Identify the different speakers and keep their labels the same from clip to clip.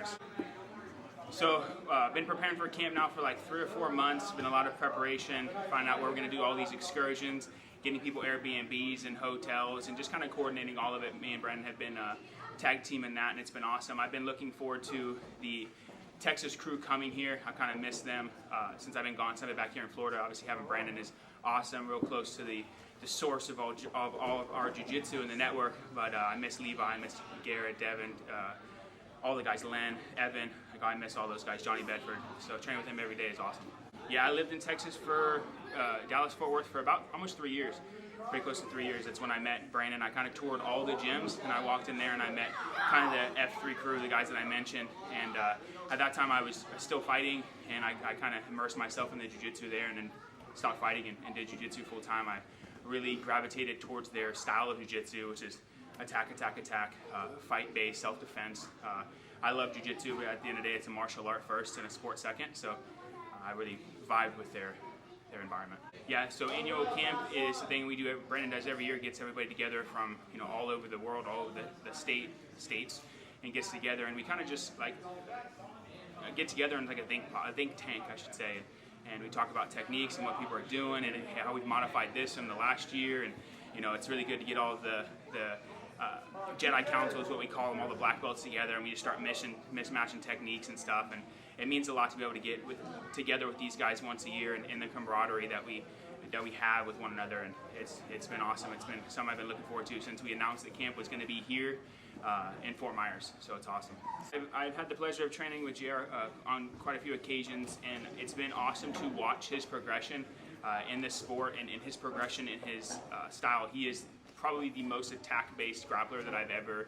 Speaker 1: Myers. So been preparing for camp now for like 3 or 4 months. Been a lot of preparation, finding out where we're going to do all these excursions, getting people Airbnbs and hotels, and just kind of coordinating all of it. Me and Brendan have been tag teaming that, and it's been awesome. I've been looking forward to the Texas crew coming here. I kind of miss them since I've been gone. So I've been back here in Florida. Obviously having Brandon is awesome, real close to the source of all of our jiu-jitsu in the network. But I miss Levi, I miss Garrett, Devin, all the guys, Len, Evan. I miss all those guys, Johnny Bedford. So training with him every day is awesome. Yeah, I lived in Texas for Dallas-Fort Worth for about almost 3 years. Pretty close to 3 years. That's when I met Brandon. I kind of toured all the gyms, and I walked in there and I met kind of the F3 crew, the guys that I mentioned. And at that time I was still fighting, and I kind of immersed myself in the jiu-jitsu there, and then stopped fighting and did jiu-jitsu full time. I really gravitated towards their style of jiu-jitsu, which is attack, attack, attack, fight-based, self-defense. I love jiu-jitsu, but at the end of the day, it's a martial art first and a sport second. So I really vibe with their environment. Yeah, so annual camp is the thing we do. Brandon does every year. Gets everybody together from all over the world, all over the states, and gets together, and we kind of just like get together in like a think tank, I should say, and we talk about techniques and what people are doing and how we've modified this in the last year. And it's really good to get all the Jedi Council is what we call them, all the black belts together, and we just start mismatching techniques and stuff. And it means a lot to be able to get together with these guys once a year, and the camaraderie that we have with one another. And it's been awesome. It's been something I've been looking forward to since we announced that camp was going to be here in Fort Myers. So it's awesome. I've had the pleasure of training with JR on quite a few occasions, and it's been awesome to watch his progression in this sport and in his progression in his style. He is probably the most attack-based grappler that I've ever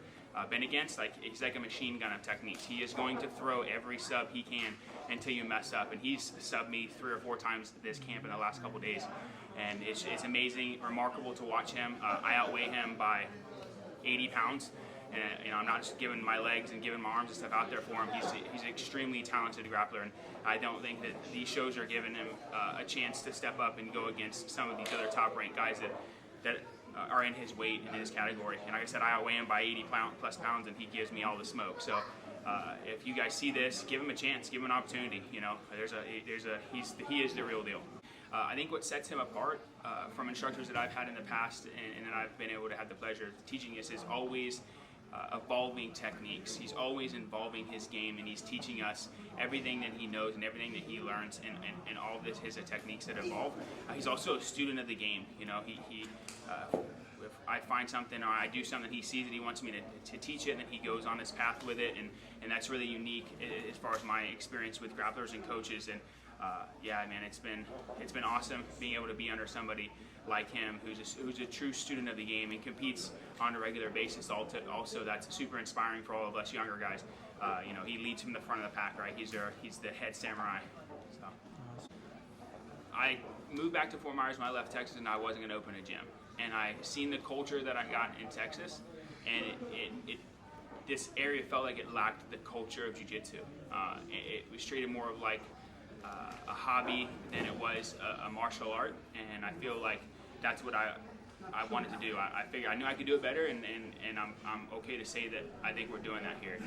Speaker 1: been against. He's like a machine gun of techniques. He is going to throw every sub he can until you mess up, and he's subbed me 3 or 4 times this camp in the last couple days, and it's amazing, remarkable to watch him. I outweigh him by 80 pounds, and I'm not just giving my legs and giving my arms and stuff out there for him. He's an extremely talented grappler, and I don't think that these shows are giving him a chance to step up and go against some of these other top-ranked guys that are in his weight and in his category. And like I said, I outweigh him by 80 plus pounds, and he gives me all the smoke. So if you guys see this, give him a chance, give him an opportunity. He is the real deal. I think what sets him apart from instructors that I've had in the past and that I've been able to have the pleasure of teaching is always evolving techniques. He's always involving his game, and he's teaching us everything that he knows and everything that he learns, and all of his techniques that evolve. He's also a student of the game. If I find something or I do something, he sees that he wants me to teach it, and then he goes on his path with it, and that's really unique as far as my experience with grapplers and coaches. And yeah, man, it's been awesome being able to be under somebody like him who's a true student of the game and competes on a regular basis. Also, that's super inspiring for all of us younger guys. He leads from the front of the pack, right? He's the head samurai. So I moved back to Fort Myers when I left Texas, and I wasn't going to open a gym. And I seen the culture that I got in Texas, and this area felt like it lacked the culture of jiu-jitsu. It was treated more of like a hobby than it was a martial art, and I feel like that's what I wanted to do. I figured I knew I could do it better, and I'm okay to say that I think we're doing that here.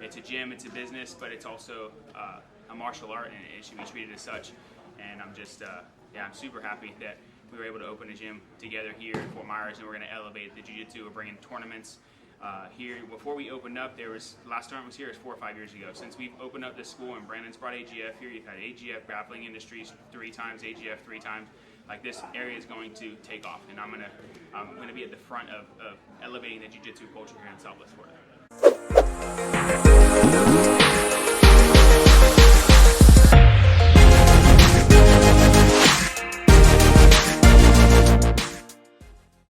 Speaker 1: It's a gym, it's a business, but it's also a martial art, and it should be treated as such. And I'm just I'm super happy that we were able to open a gym together here in Fort Myers, and we're going to elevate the jiu-jitsu. We're bringing tournaments here. Before we opened up, last tournament was here 4 or 5 years ago. Since we've opened up this school and Brandon's brought AGF here, you've had AGF Grappling Industries 3 times, AGF 3 times. Like, this area is going to take off, and I'm gonna be at the front of elevating the jiu-jitsu culture here in Southwest Florida.